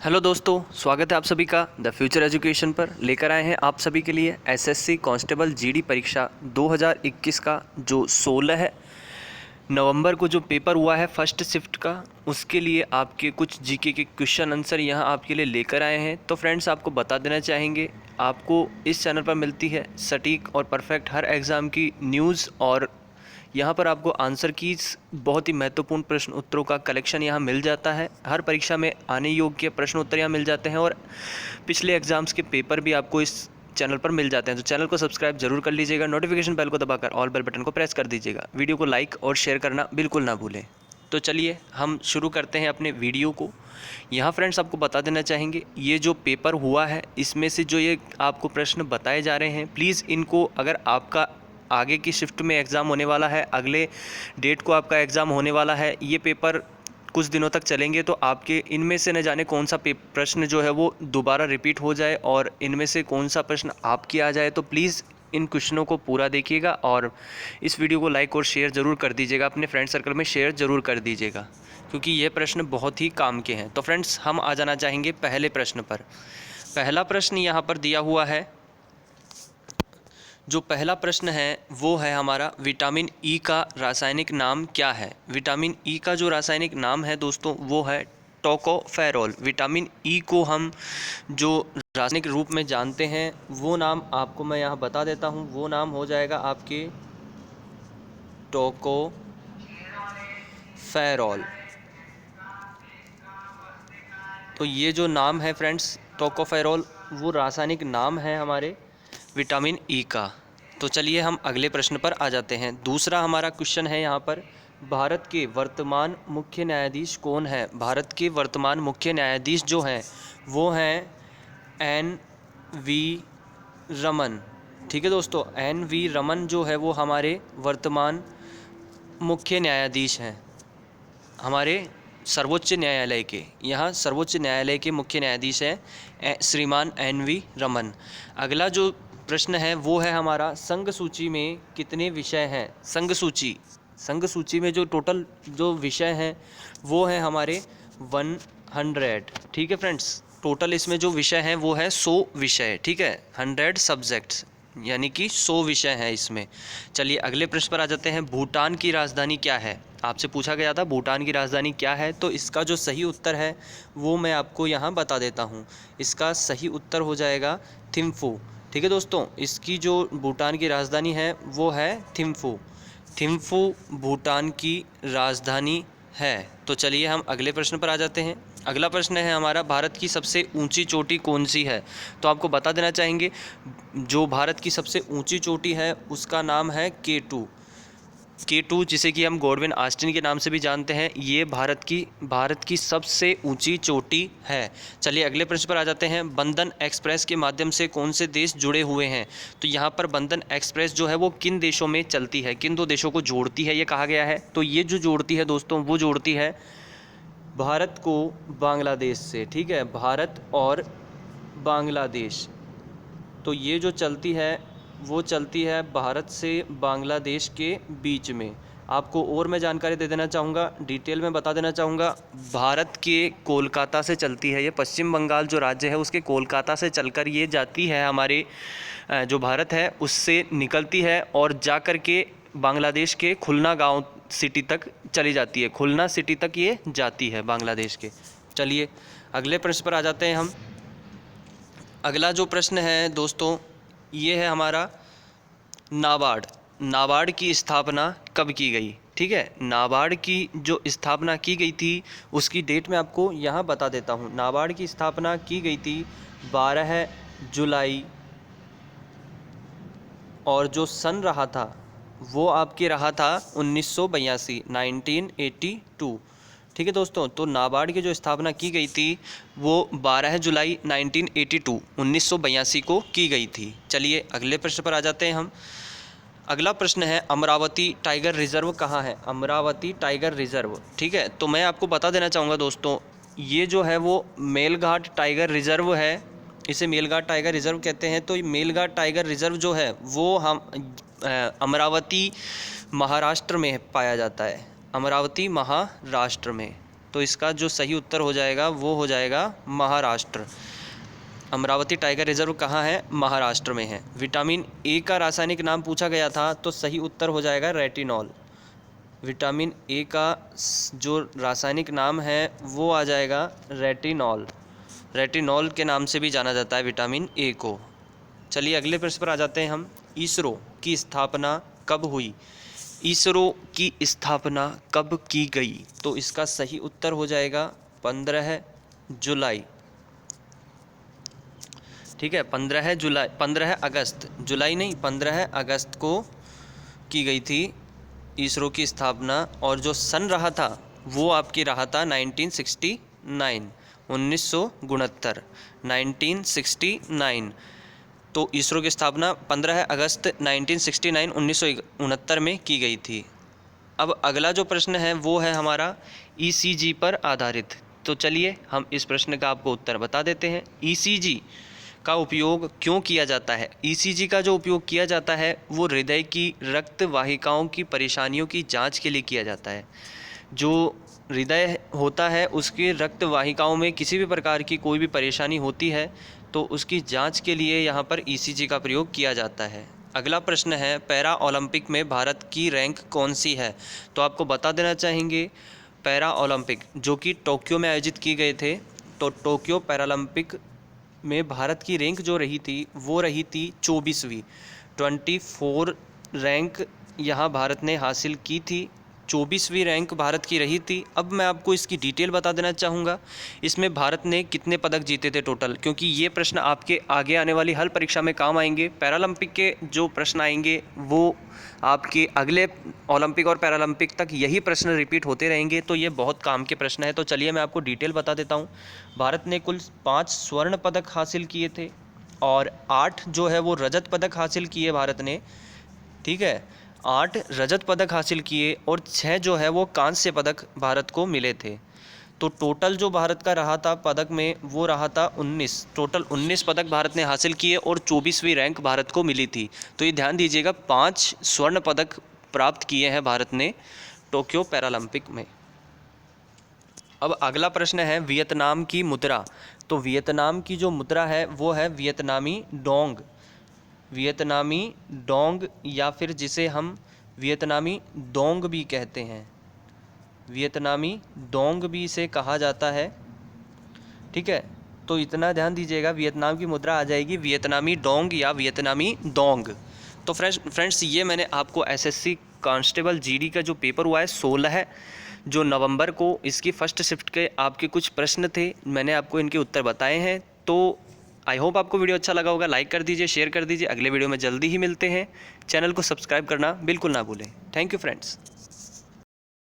Hello दोस्तों, स्वागत है आप सभी का द फ्यूचर एजुकेशन पर। लेकर आए हैं आप सभी के लिए एसएससी कांस्टेबल जीडी परीक्षा 2021 का जो 16 नवंबर को जो पेपर हुआ है फर्स्ट शिफ्ट का, उसके लिए आपके कुछ जीके के क्वेश्चन आंसर यहाँ आपके लिए लेकर आए हैं। तो फ्रेंड्स, आपको बता देना चाहेंगे, आपको इस चैनल पर मिलती है सटीक और परफेक्ट हर एग्ज़ाम की न्यूज़, और यहाँ पर आपको आंसर कीज बहुत ही महत्वपूर्ण प्रश्न उत्तरों का कलेक्शन यहाँ मिल जाता है। हर परीक्षा में आने योग्य प्रश्न उत्तर यहाँ मिल जाते हैं और पिछले एग्जाम्स के पेपर भी आपको इस चैनल पर मिल जाते हैं। तो चैनल को सब्सक्राइब जरूर कर लीजिएगा, नोटिफिकेशन बेल को दबाकर ऑल बेल बटन को प्रेस कर दीजिएगा, वीडियो को लाइक और शेयर करना बिल्कुल ना भूलें। तो चलिए हम शुरू करते हैं अपने वीडियो को। यहाँ फ्रेंड्स, आपको बता देना चाहेंगे, ये जो पेपर हुआ है इसमें से जो ये आपको प्रश्न बताए जा रहे हैं, प्लीज़ इनको, अगर आपका आगे की शिफ्ट में एग्ज़ाम होने वाला है, अगले डेट को आपका एग्ज़ाम होने वाला है, ये पेपर कुछ दिनों तक चलेंगे, तो आपके इनमें से न जाने कौन सा प्रश्न जो है वो दोबारा रिपीट हो जाए और इनमें से कौन सा प्रश्न आपकी आ जाए। तो प्लीज़ इन क्वेश्चनों को पूरा देखिएगा और इस वीडियो को लाइक और शेयर ज़रूर कर दीजिएगा, अपने फ्रेंड सर्कल में शेयर ज़रूर कर दीजिएगा, क्योंकि ये प्रश्न बहुत ही काम के हैं। तो फ्रेंड्स, हम आ जाना चाहेंगे पहले प्रश्न पर। पहला प्रश्न यहाँ पर दिया हुआ है। जो पहला प्रश्न है वो है हमारा, विटामिन ई का रासायनिक नाम क्या है। विटामिन ई का जो रासायनिक नाम है दोस्तों वो है टोकोफेरोल। विटामिन ई को हम जो रासायनिक रूप में जानते हैं वो नाम आपको मैं यहाँ बता देता हूँ, वो नाम हो जाएगा आपके टोकोफेरोल। तो ये जो नाम है फ्रेंड्स, टोकोफेरोल, वो रासायनिक नाम है हमारे विटामिन ई का। तो चलिए हम अगले प्रश्न पर आ जाते हैं। दूसरा हमारा क्वेश्चन है यहाँ पर, भारत के वर्तमान मुख्य न्यायाधीश कौन है। भारत के वर्तमान मुख्य न्यायाधीश जो हैं वो हैं एन.वी. रमन। ठीक है दोस्तों, एन.वी. रमन जो है वो हमारे वर्तमान मुख्य न्यायाधीश हैं हमारे सर्वोच्च न्यायालय के। यहाँ सर्वोच्च न्यायालय के मुख्य न्यायाधीश हैं श्रीमान एन.वी. रमन। अगला जो प्रश्न है वो है हमारा, संघ सूची में कितने विषय हैं। संघ सूची में जो टोटल जो विषय हैं वो हैं हमारे 100। ठीक है फ्रेंड्स, टोटल इसमें जो विषय हैं वो है 100 विषय। ठीक है, 100 सब्जेक्ट्स, यानी कि 100 विषय हैं इसमें। चलिए अगले प्रश्न पर आ जाते हैं। भूटान की राजधानी क्या है। आपसे पूछा गया था भूटान की राजधानी क्या है, तो इसका जो सही उत्तर है वो मैं आपको यहाँ बता देता हूँ। इसका सही उत्तर हो जाएगा थिम्फू। ठीक है दोस्तों, इसकी जो भूटान की राजधानी है वो है थिम्फू। थिम्फू भूटान की राजधानी है। तो चलिए हम अगले प्रश्न पर आ जाते हैं। अगला प्रश्न है हमारा, भारत की सबसे ऊंची चोटी कौन सी है। तो आपको बता देना चाहेंगे, जो भारत की सबसे ऊंची चोटी है उसका नाम है K2, जिसे कि हम गॉडविन ऑस्टिन के नाम से भी जानते हैं। ये भारत की सबसे ऊंची चोटी है। चलिए अगले प्रश्न पर आ जाते हैं। बंधन एक्सप्रेस के माध्यम से कौन से देश जुड़े हुए हैं। तो यहाँ पर बंधन एक्सप्रेस जो है वो किन देशों में चलती है, किन दो देशों को जोड़ती है ये कहा गया है। तो ये जो जोड़ती है दोस्तों, वो जोड़ती है भारत को बांग्लादेश से। ठीक है, भारत और बांग्लादेश। तो ये जो चलती है वो चलती है भारत से बांग्लादेश के बीच में। आपको और मैं जानकारी दे देना चाहूँगा, डिटेल में बता देना चाहूँगा। भारत के कोलकाता से चलती है ये, पश्चिम बंगाल जो राज्य है उसके कोलकाता से चलकर ये जाती है, हमारे जो भारत है उससे निकलती है और जा कर के बांग्लादेश के खुलना गांव सिटी तक चली जाती है। खुलना सिटी तक ये जाती है बांग्लादेश के। चलिए अगले प्रश्न पर आ जाते हैं हम। अगला जो प्रश्न है दोस्तों ये है हमारा, नाबार्ड की स्थापना कब की गई। ठीक है, नाबार्ड की जो स्थापना की गई थी उसकी डेट मैं आपको यहाँ बता देता हूँ। नाबार्ड की स्थापना की गई थी 12 जुलाई, और जो सन रहा था वो आपके रहा था 1982। ठीक है दोस्तों, तो नाबार्ड की जो स्थापना की गई थी वो 12 जुलाई 1982 को की गई थी। चलिए अगले प्रश्न पर आ जाते हैं हम। अगला प्रश्न है, अमरावती टाइगर रिजर्व कहाँ है। अमरावती टाइगर रिजर्व, ठीक है, तो मैं आपको बता देना चाहूँगा दोस्तों, ये जो है वो मेलघाट टाइगर रिजर्व है। इसे मेलघाट टाइगर रिजर्व कहते हैं। तो मेलघाट टाइगर रिजर्व जो है वो हम अमरावती महाराष्ट्र में पाया जाता है। अमरावती महाराष्ट्र में। तो इसका जो सही उत्तर हो जाएगा वो हो जाएगा महाराष्ट्र। अमरावती टाइगर रिजर्व कहाँ है? महाराष्ट्र में है। विटामिन ए का रासायनिक नाम पूछा गया था, तो सही उत्तर हो जाएगा रेटिनॉल। विटामिन ए का जो रासायनिक नाम है वो आ जाएगा रेटिनॉल। रेटिनॉल के नाम से भी जाना जाता है विटामिन ए को। चलिए अगले प्रश्न पर आ जाते हैं हम। इसरो की स्थापना कब हुई? इसरो की स्थापना कब की गई? तो इसका सही उत्तर हो जाएगा 15 जुलाई। ठीक है, 15 जुलाई, 15 अगस्त, जुलाई नहीं, 15 अगस्त को की गई थी इसरो की स्थापना। और जो सन रहा था वो आपकी रहा था 1969, 1969, 1969। तो इसरो की स्थापना 15 अगस्त 1969, 1969 में की गई थी। अब अगला जो प्रश्न है वो है हमारा ईसीजी पर आधारित। तो चलिए हम इस प्रश्न का आपको उत्तर बता देते हैं। ईसीजी का उपयोग क्यों किया जाता है? ईसीजी का जो उपयोग किया जाता है वो हृदय की रक्त वाहिकाओं की परेशानियों की जांच के लिए किया जाता है। जो हृदय होता है उसकी रक्त वाहिकाओं में किसी भी प्रकार की कोई भी परेशानी होती है तो उसकी जांच के लिए यहाँ पर ईसीजी का प्रयोग किया जाता है। अगला प्रश्न है पैरा ओलंपिक में भारत की रैंक कौन सी है? तो आपको बता देना चाहेंगे पैरा ओलंपिक जो कि टोक्यो में आयोजित किए गए थे, तो टोक्यो पैरालंपिक में भारत की रैंक जो रही थी वो रही थी 24वीं। 24 रैंक यहाँ भारत ने हासिल की थी, 24वीं रैंक भारत की रही थी। अब मैं आपको इसकी डिटेल बता देना चाहूँगा, इसमें भारत ने कितने पदक जीते थे टोटल, क्योंकि ये प्रश्न आपके आगे आने वाली हर परीक्षा में काम आएंगे। पैरालंपिक के जो प्रश्न आएंगे वो आपके अगले ओलंपिक और पैरालंपिक तक यही प्रश्न रिपीट होते रहेंगे, तो ये बहुत काम के प्रश्न है। तो चलिए मैं आपको डिटेल बता देता हूँ। भारत ने कुल 5 स्वर्ण पदक हासिल किए थे और 8 जो है वो रजत पदक हासिल किए भारत ने। ठीक है, 8 रजत पदक हासिल किए और 6 जो है वो कांस्य पदक भारत को मिले थे। तो टोटल जो भारत का रहा था पदक में वो रहा था 19। टोटल 19 पदक भारत ने हासिल किए और 24वीं रैंक भारत को मिली थी। तो ये ध्यान दीजिएगा 5 स्वर्ण पदक प्राप्त किए हैं भारत ने टोक्यो पैरालंपिक में। अब अगला प्रश्न है वियतनाम की मुद्रा। तो वियतनाम की जो मुद्रा है वो है वियतनामी डोंग। वियतनामी डोंग या फिर जिसे हम वियतनामी डोंग भी कहते हैं, वियतनामी डोंग भी इसे कहा जाता है। ठीक है, तो इतना ध्यान दीजिएगा, वियतनाम की मुद्रा आ जाएगी वियतनामी डोंग या वियतनामी डोंग। तो फ्रेंड्स ये मैंने आपको एसएससी कांस्टेबल जीडी का जो पेपर हुआ है 16 जो नवंबर को, इसकी फर्स्ट शिफ्ट के आपके कुछ प्रश्न थे, मैंने आपको इनके उत्तर बताए हैं। तो आई होप आपको वीडियो अच्छा लगा होगा। लाइक कर दीजिए, शेयर कर दीजिए। अगले वीडियो में जल्दी ही मिलते हैं। चैनल को सब्सक्राइब करना बिल्कुल ना भूलें। Thank you friends.